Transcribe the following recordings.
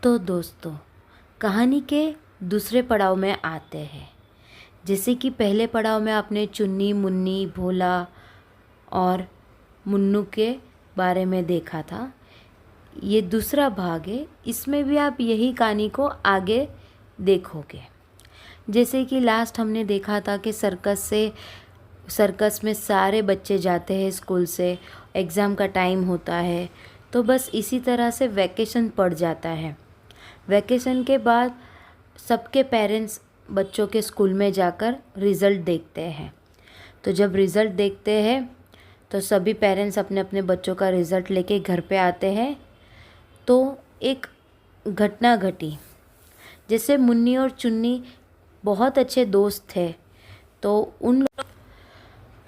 तो दोस्तों, कहानी के दूसरे पड़ाव में आते हैं। जैसे कि पहले पड़ाव में आपने चुन्नी, मुन्नी, भोला और मुन्नू के बारे में देखा था। ये दूसरा भाग है, इसमें भी आप यही कहानी को आगे देखोगे। जैसे कि लास्ट हमने देखा था कि सर्कस में सारे बच्चे जाते हैं स्कूल से, एग्ज़ाम का टाइम होता है, तो बस इसी तरह से वैकेशन पड़ जाता है। वैकेशन के बाद सबके पेरेंट्स बच्चों के स्कूल में जाकर रिज़ल्ट देखते हैं। तो जब रिज़ल्ट देखते हैं तो सभी पेरेंट्स अपने अपने बच्चों का रिज़ल्ट लेके घर पे आते हैं। तो एक घटना घटी। जैसे मुन्नी और चुन्नी बहुत अच्छे दोस्त थे, तो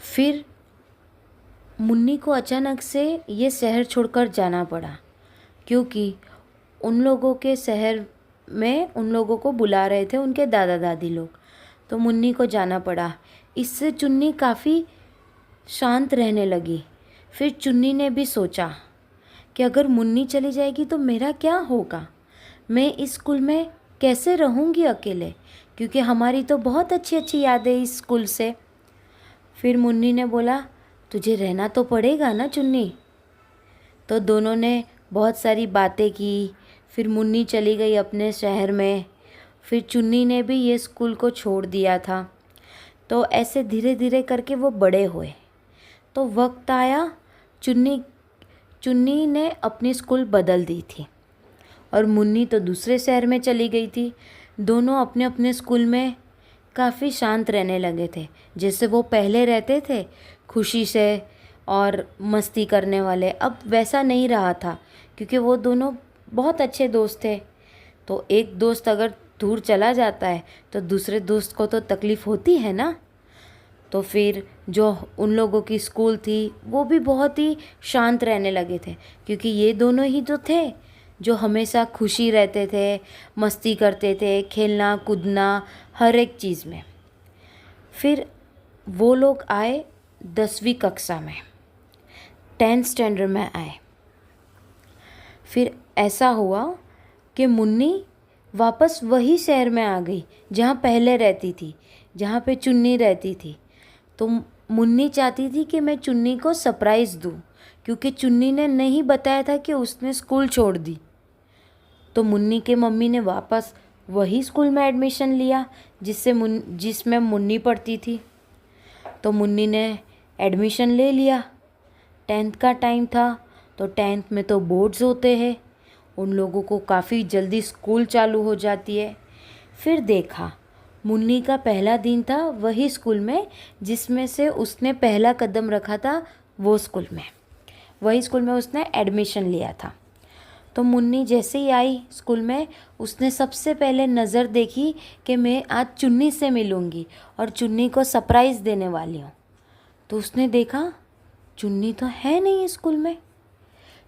फिर मुन्नी को अचानक से ये शहर छोड़कर जाना पड़ा, क्योंकि उन लोगों के शहर में उन लोगों को बुला रहे थे उनके दादा दादी लोग। तो मुन्नी को जाना पड़ा। इससे चुन्नी काफ़ी शांत रहने लगी। फिर चुन्नी ने भी सोचा कि अगर मुन्नी चली जाएगी तो मेरा क्या होगा, मैं इस स्कूल में कैसे रहूँगी अकेले, क्योंकि हमारी तो बहुत अच्छी अच्छी यादें इस स्कूल से। फिर मुन्नी ने बोला, तुझे रहना तो पड़ेगा ना चुन्नी। तो दोनों ने बहुत सारी बातें की। फिर मुन्नी चली गई अपने शहर में। फिर चुन्नी ने भी ये स्कूल को छोड़ दिया था। तो ऐसे धीरे धीरे करके वो बड़े हुए। तो वक्त आया, चुन्नी ने अपनी स्कूल बदल दी थी और मुन्नी तो दूसरे शहर में चली गई थी। दोनों अपने अपने स्कूल में काफ़ी शांत रहने लगे थे, जैसे वो पहले रहते थे खुशी से और मस्ती करने वाले। अब वैसा नहीं रहा था, क्योंकि वो दोनों बहुत अच्छे दोस्त थे। तो एक दोस्त अगर दूर चला जाता है तो दूसरे दोस्त को तो तकलीफ़ होती है ना। तो फिर जो उन लोगों की स्कूल थी वो भी बहुत ही शांत रहने लगे थे, क्योंकि ये दोनों ही तो थे जो हमेशा खुशी रहते थे, मस्ती करते थे, खेलना कूदना हर एक चीज़ में। फिर वो लोग आए 10वीं कक्षा में, 10th स्टैंडर्ड में आए। फिर ऐसा हुआ कि मुन्नी वापस वही शहर में आ गई जहाँ पहले रहती थी, जहाँ पे चुन्नी रहती थी। तो मुन्नी चाहती थी कि मैं चुन्नी को सरप्राइज़ दूँ, क्योंकि चुन्नी ने नहीं बताया था कि उसने स्कूल छोड़ दी। तो मुन्नी के मम्मी ने वापस वही स्कूल में एडमिशन लिया जिसमें मुन्नी पढ़ती थी। तो मुन्नी ने एडमिशन ले लिया। 10th का टाइम था, तो 10th में तो बोर्ड्स होते हैं, उन लोगों को काफ़ी जल्दी स्कूल चालू हो जाती है। फिर देखा, मुन्नी का पहला दिन था वही स्कूल में जिसमें से उसने पहला कदम रखा था, वो स्कूल में, वही स्कूल में उसने एडमिशन लिया था। तो मुन्नी जैसे ही आई स्कूल में, उसने सबसे पहले नज़र देखी कि मैं आज चुन्नी से मिलूँगी और चुन्नी को सरप्राइज़ देने वाली हूँ। तो उसने देखा चुन्नी तो है नहीं स्कूल में।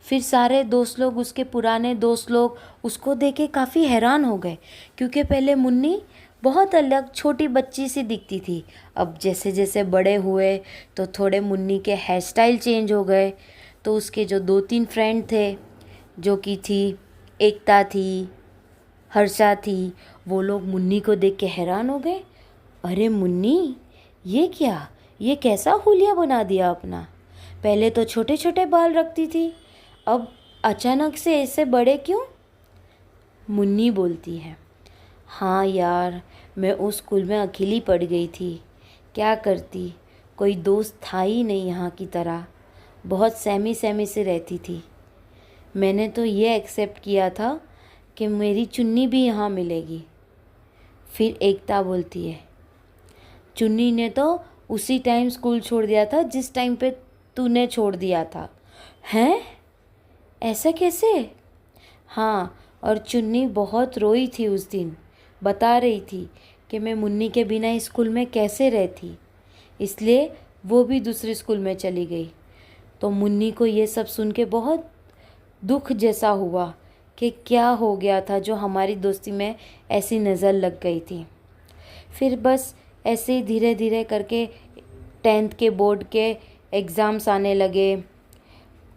फिर सारे दोस्त लोग, उसके पुराने दोस्त लोग उसको देखे काफ़ी हैरान हो गए, क्योंकि पहले मुन्नी बहुत अलग छोटी बच्ची सी दिखती थी। अब जैसे जैसे बड़े हुए तो थोड़े मुन्नी के हेयर स्टाइल चेंज हो गए। तो उसके जो 2-3 फ्रेंड थे, जो कि थी एकता थी, हर्षा थी, वो लोग मुन्नी को देख के हैरान हो गए। अरे मुन्नी, ये क्या, ये कैसा हुलिया बना दिया अपना। पहले तो छोटे छोटे बाल रखती थी, अब अचानक से ऐसे बड़े क्यों। मुन्नी बोलती है, हाँ यार, मैं उस स्कूल में अकेली पड़ गई थी, क्या करती, कोई दोस्त था ही नहीं यहाँ की तरह, बहुत सहमी सहमी से रहती थी। मैंने तो ये एक्सेप्ट किया था कि मेरी चुन्नी भी यहाँ मिलेगी। फिर एकता बोलती है, चुन्नी ने तो उसी टाइम स्कूल छोड़ दिया था जिस टाइम पे तूने छोड़ दिया था। हैं, ऐसा कैसे। हाँ, और चुन्नी बहुत रोई थी उस दिन, बता रही थी कि मैं मुन्नी के बिना इस स्कूल में कैसे रहती, इसलिए वो भी दूसरे स्कूल में चली गई। तो मुन्नी को ये सब सुन के बहुत दुख जैसा हुआ कि क्या हो गया था जो हमारी दोस्ती में ऐसी नज़र लग गई थी। फिर बस ऐसे ही धीरे धीरे करके 10th के बोर्ड के एग्ज़ाम्स आने लगे।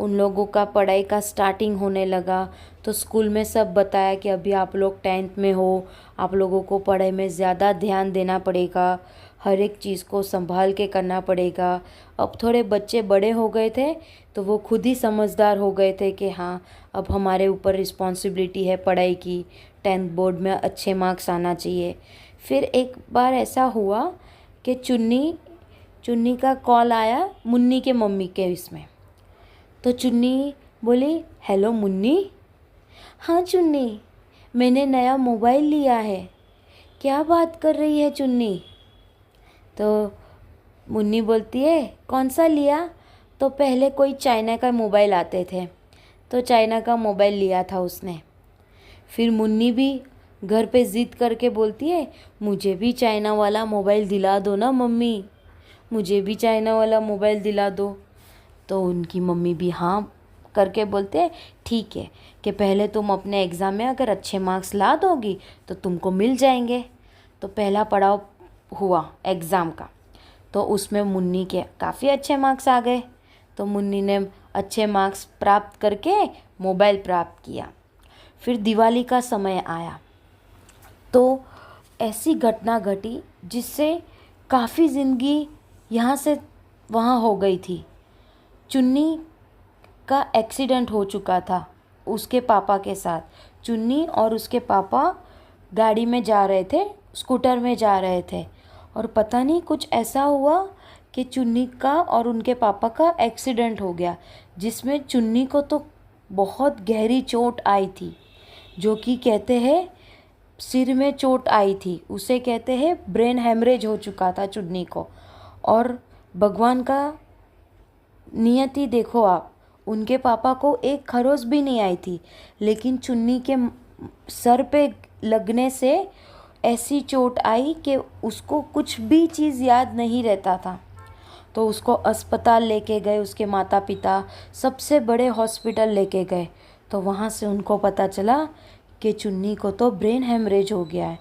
उन लोगों का पढ़ाई का स्टार्टिंग होने लगा। तो स्कूल में सब बताया कि अभी आप लोग 10th में हो, आप लोगों को पढ़ाई में ज़्यादा ध्यान देना पड़ेगा, हर एक चीज़ को संभाल के करना पड़ेगा। अब थोड़े बच्चे बड़े हो गए थे तो वो खुद ही समझदार हो गए थे कि हाँ, अब हमारे ऊपर रिस्पॉन्सिबिलिटी है पढ़ाई की, 10th बोर्ड में अच्छे मार्क्स आना चाहिए। फिर एक बार ऐसा हुआ कि चुन्नी का कॉल आया मुन्नी के मम्मी के इसमें। तो चुन्नी बोली, हेलो मुन्नी। हाँ चुन्नी, मैंने नया मोबाइल लिया है। क्या बात कर रही है चुन्नी? तो मुन्नी बोलती है, कौन सा लिया? तो पहले कोई चाइना का मोबाइल आते थे, तो चाइना का मोबाइल लिया था उसने। फिर मुन्नी भी घर पे ज़िद करके बोलती है, मुझे भी चाइना वाला मोबाइल दिला दो ना मम्मी, मुझे भी चाइना वाला मोबाइल दिला दो। तो उनकी मम्मी भी हाँ करके बोलते हैं, ठीक है कि पहले तुम अपने एग्ज़ाम में अगर अच्छे मार्क्स ला दोगी तो तुमको मिल जाएंगे। तो पहला पड़ाव हुआ एग्ज़ाम का, तो उसमें मुन्नी के काफ़ी अच्छे मार्क्स आ गए। तो मुन्नी ने अच्छे मार्क्स प्राप्त करके मोबाइल प्राप्त किया। फिर दिवाली का समय आया तो ऐसी घटना घटी जिससे काफ़ी ज़िंदगी यहाँ से वहाँ हो गई थी। चुन्नी का एक्सीडेंट हो चुका था उसके पापा के साथ। चुन्नी और उसके पापा गाड़ी में जा रहे थे, स्कूटर में जा रहे थे, और पता नहीं कुछ ऐसा हुआ कि चुन्नी का और उनके पापा का एक्सीडेंट हो गया, जिसमें चुन्नी को तो बहुत गहरी चोट आई थी, जो कि कहते हैं सिर में चोट आई थी, उसे कहते हैं ब्रेन हेमरेज हो चुका था चुन्नी को। और भगवान का नियति देखो आप, उनके पापा को एक खरोच भी नहीं आई थी, लेकिन चुन्नी के सर पे लगने से ऐसी चोट आई कि उसको कुछ भी चीज़ याद नहीं रहता था। तो उसको अस्पताल लेके गए, उसके माता पिता सबसे बड़े हॉस्पिटल लेके गए। तो वहाँ से उनको पता चला कि चुन्नी को तो ब्रेन हेमरेज हो गया है,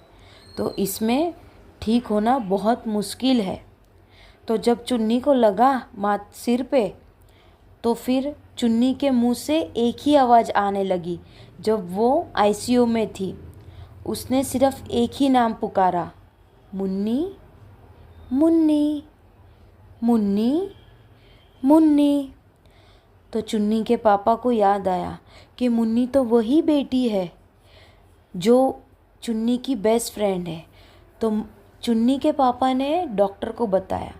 तो इसमें ठीक होना बहुत मुश्किल है। तो जब चुन्नी को लगा सिर पे, तो फिर चुन्नी के मुंह से एक ही आवाज़ आने लगी। जब वो आईसीयू में थी, उसने सिर्फ एक ही नाम पुकारा, मुन्नी मुन्नी मुन्नी मुन्नी। तो चुन्नी के पापा को याद आया कि मुन्नी तो वही बेटी है जो चुन्नी की बेस्ट फ्रेंड है। तो चुन्नी के पापा ने डॉक्टर को बताया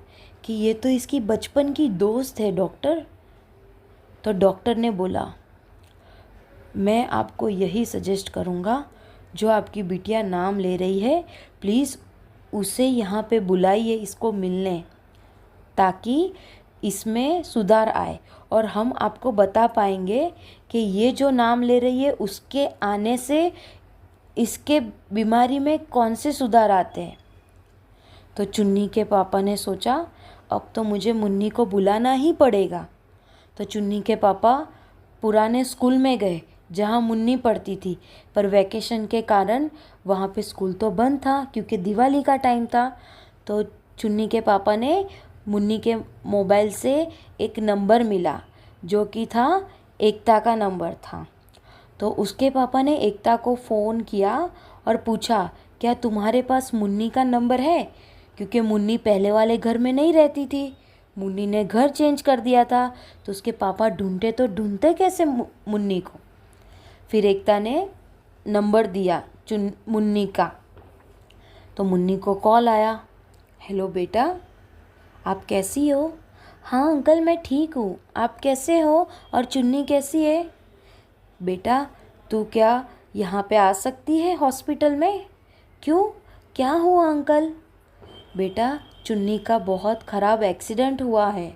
कि ये तो इसकी बचपन की दोस्त है डॉक्टर। तो डॉक्टर ने बोला, मैं आपको यही सजेस्ट करूँगा, जो आपकी बिटिया नाम ले रही है, प्लीज़ उसे यहाँ पे बुलाइए इसको मिलने, ताकि इसमें सुधार आए और हम आपको बता पाएंगे कि ये जो नाम ले रही है उसके आने से इसके बीमारी में कौन से सुधार आते हैं। तो चुन्नी के पापा ने सोचा, अब तो मुझे मुन्नी को बुलाना ही पड़ेगा। तो चुन्नी के पापा पुराने स्कूल में गए जहाँ मुन्नी पढ़ती थी, पर वैकेशन के कारण वहाँ पे स्कूल तो बंद था क्योंकि दिवाली का टाइम था। तो चुन्नी के पापा ने मुन्नी के मोबाइल से एक नंबर मिला जो कि था एकता का नंबर था। तो उसके पापा ने एकता को फ़ोन किया और पूछा, क्या तुम्हारे पास मुन्नी का नंबर है? क्योंकि मुन्नी पहले वाले घर में नहीं रहती थी, मुन्नी ने घर चेंज कर दिया था। तो उसके पापा ढूंढते तो ढूंढते कैसे मुन्नी को। फिर एकता ने नंबर दिया मुन्नी का। तो मुन्नी को कॉल आया, हेलो बेटा, आप कैसी हो? हाँ अंकल मैं ठीक हूँ, आप कैसे हो और चुन्नी कैसी है? बेटा तू क्या यहाँ पे आ सकती है हॉस्पिटल में? क्यों, क्या हुआ अंकल? बेटा चुन्नी का बहुत ख़राब एक्सीडेंट हुआ है।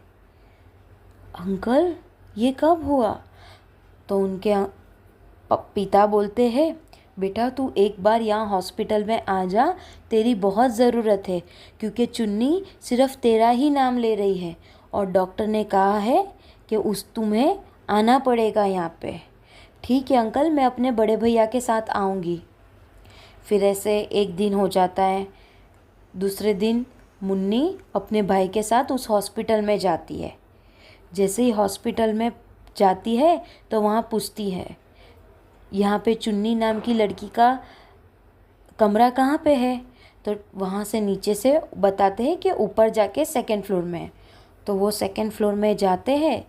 अंकल ये कब हुआ? तो उनके पिता बोलते हैं, बेटा तू एक बार यहाँ हॉस्पिटल में आ जा, तेरी बहुत ज़रूरत है, क्योंकि चुन्नी सिर्फ तेरा ही नाम ले रही है और डॉक्टर ने कहा है कि तुम्हें आना पड़ेगा यहाँ पे। ठीक है अंकल, मैं अपने बड़े भैया के साथ आऊँगी। फिर ऐसे एक दिन हो जाता है। दूसरे दिन मुन्नी अपने भाई के साथ उस हॉस्पिटल में जाती है। जैसे ही हॉस्पिटल में जाती है तो वहाँ पूछती है यहाँ पे चुन्नी नाम की लड़की का कमरा कहाँ पे है। तो वहाँ से नीचे से बताते हैं कि ऊपर जाके सेकंड फ्लोर में है। तो वो सेकंड फ्लोर में जाते हैं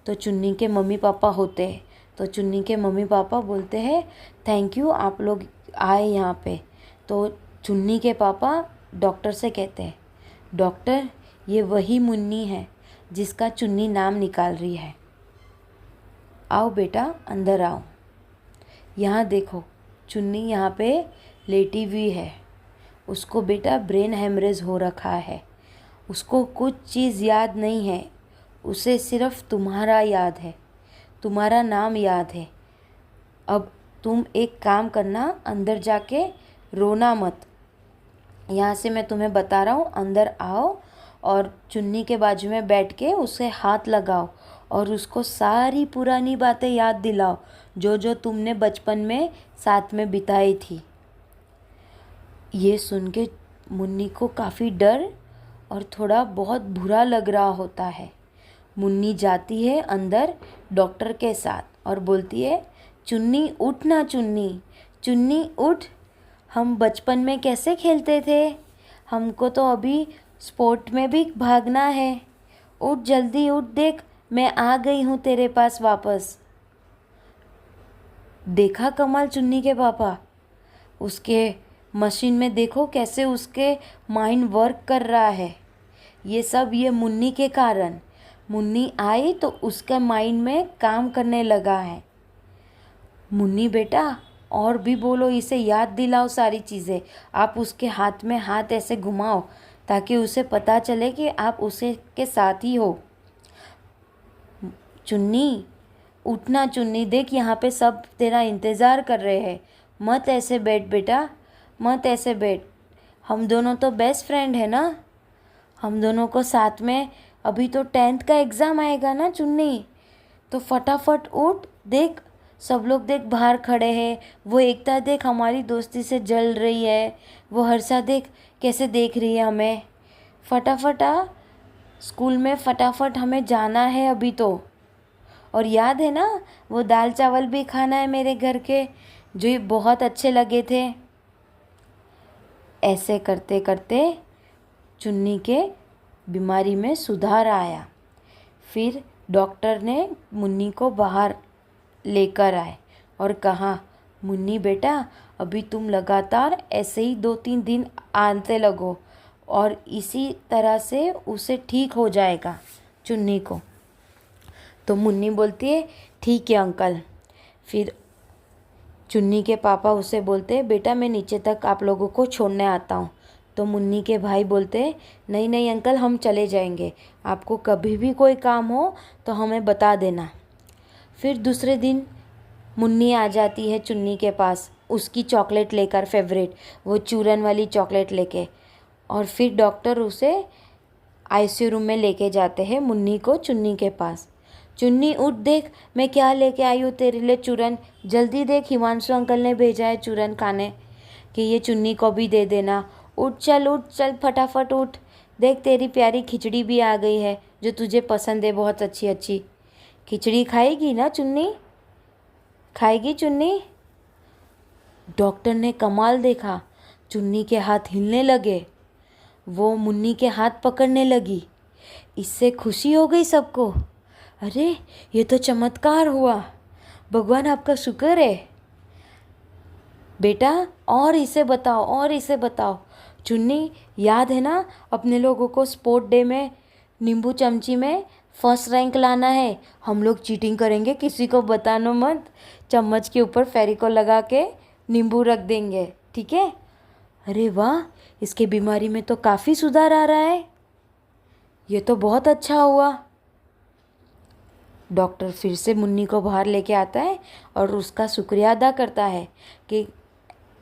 तो चुन्नी के मम्मी पापा होते हैं। तो चुन्नी के मम्मी पापा बोलते हैं थैंक यू आप लोग आए यहाँ पे। तो चुन्नी के पापा डॉक्टर से कहते हैं डॉक्टर ये वही मुन्नी है जिसका चुन्नी नाम निकाल रही है, आओ बेटा अंदर आओ। यहाँ देखो चुन्नी यहाँ पे लेटी हुई है, उसको बेटा ब्रेन हेमरेज हो रखा है, उसको कुछ चीज़ याद नहीं है, उसे सिर्फ तुम्हारा याद है, तुम्हारा नाम याद है। अब तुम एक काम करना, अंदर जाके रोना मत। यहाँ से मैं तुम्हें बता रहा हूँ, अंदर आओ और चुन्नी के बाजू में बैठ के उसे हाथ लगाओ और उसको सारी पुरानी बातें याद दिलाओ जो जो तुमने बचपन में साथ में बिताई थी। ये सुन के मुन्नी को काफ़ी डर और थोड़ा बहुत बुरा लग रहा होता है। मुन्नी जाती है अंदर डॉक्टर के साथ और बोलती है चुन्नी उठ ना, चुन्नी चुन्नी उठ, हम बचपन में कैसे खेलते थे, हमको तो अभी स्पोर्ट में भी भागना है, उठ जल्दी उठ, देख मैं आ गई हूँ तेरे पास वापस। देखा कमाल चुन्नी के पापा, उसके मशीन में देखो कैसे उसके माइंड वर्क कर रहा है। ये सब ये मुन्नी के कारण, मुन्नी आई तो उसके माइंड में काम करने लगा है। मुन्नी बेटा और भी बोलो, इसे याद दिलाओ सारी चीज़ें। आप उसके हाथ में हाथ ऐसे घुमाओ ताकि उसे पता चले कि आप उसे के साथ ही हो। चुन्नी उठना, चुन्नी देख यहाँ पे सब तेरा इंतज़ार कर रहे हैं, मत ऐसे बैठ बेटा, मत ऐसे बैठ, हम दोनों तो बेस्ट फ्रेंड है ना, हम दोनों को साथ में अभी तो 10th का एग्ज़ाम आएगा ना चुन्नी, तो फटाफट उठ, देख सब लोग देख बाहर खड़े हैं, वो एकता देख हमारी दोस्ती से जल रही है, वो हर्षा देख कैसे देख रही है हमें, फटाफट आ स्कूल में, फटाफट हमें जाना है अभी तो। और याद है ना वो दाल चावल भी खाना है मेरे घर के, जो ये बहुत अच्छे लगे थे। ऐसे करते करते चुन्नी के बीमारी में सुधार आया। फिर डॉक्टर ने मुन्नी को बाहर लेकर आए और कहा मुन्नी बेटा अभी तुम लगातार ऐसे ही 2-3 दिन आते लगो और इसी तरह से उसे ठीक हो जाएगा चुन्नी को। तो मुन्नी बोलती है ठीक है अंकल। फिर चुन्नी के पापा उसे बोलते हैं बेटा मैं नीचे तक आप लोगों को छोड़ने आता हूँ। तो मुन्नी के भाई बोलते हैं नहीं नहीं अंकल हम चले जाएंगे, आपको कभी भी कोई काम हो तो हमें बता देना। फिर दूसरे दिन मुन्नी आ जाती है चुन्नी के पास, उसकी चॉकलेट लेकर, फेवरेट वो चूरन वाली चॉकलेट लेके। और फिर डॉक्टर उसे आईसीयू रूम में लेके जाते हैं मुन्नी को चुन्नी के पास। चुन्नी उठ, देख मैं क्या लेके आई हूँ तेरे लिए चूरन, जल्दी देख हिमांशु अंकल ने भेजा है चूरन खाने कि ये चुन्नी को भी दे देना। उठ चल फटाफट उठ, देख तेरी प्यारी खिचड़ी भी आ गई है जो तुझे पसंद है, बहुत अच्छी अच्छी खिचड़ी खाएगी ना चुन्नी, खाएगी चुन्नी। डॉक्टर ने कमाल देखा, चुन्नी के हाथ हिलने लगे, वो मुन्नी के हाथ पकड़ने लगी, इससे खुशी हो गई सबको। अरे ये तो चमत्कार हुआ, भगवान आपका शुक्र है। बेटा और इसे बताओ और इसे बताओ। चुन्नी याद है ना अपने लोगों को स्पोर्ट डे में नींबू चमची में फर्स्ट रैंक लाना है, हम लोग चीटिंग करेंगे, किसी को बताना मत, चम्मच के ऊपर फेविकोल लगा के नींबू रख देंगे, ठीक है। अरे वाह, इसके बीमारी में तो काफ़ी सुधार आ रहा है, ये तो बहुत अच्छा हुआ। डॉक्टर फिर से मुन्नी को बाहर लेके आता है और उसका शुक्रिया अदा करता है कि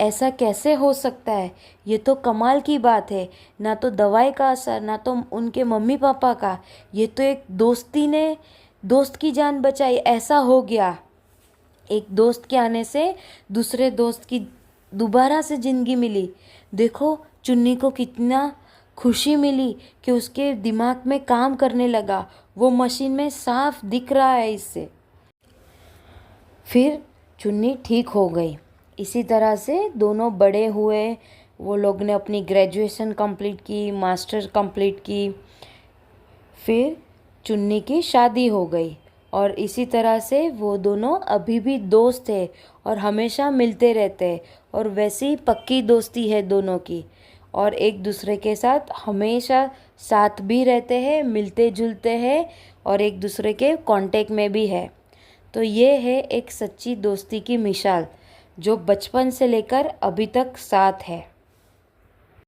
ऐसा कैसे हो सकता है, ये तो कमाल की बात है, ना तो दवाई का असर ना तो उनके मम्मी पापा का, ये तो एक दोस्ती ने दोस्त की जान बचाई, ऐसा हो गया। एक दोस्त के आने से दूसरे दोस्त की दोबारा से ज़िंदगी मिली। देखो चुन्नी को कितना खुशी मिली कि उसके दिमाग में काम करने लगा, वो मशीन में साफ दिख रहा है इससे। फिर चुन्नी ठीक हो गई। इसी तरह से दोनों बड़े हुए, वो लोग ने अपनी ग्रेजुएशन कंप्लीट की, मास्टर कंप्लीट की। फिर चुन्नी की शादी हो गई और इसी तरह से वो दोनों अभी भी दोस्त है और हमेशा मिलते रहते हैं और वैसी पक्की दोस्ती है दोनों की, और एक दूसरे के साथ हमेशा साथ भी रहते हैं, मिलते जुलते हैं और एक दूसरे के कांटेक्ट में भी है। तो ये है एक सच्ची दोस्ती की मिसाल जो बचपन से लेकर अभी तक साथ है।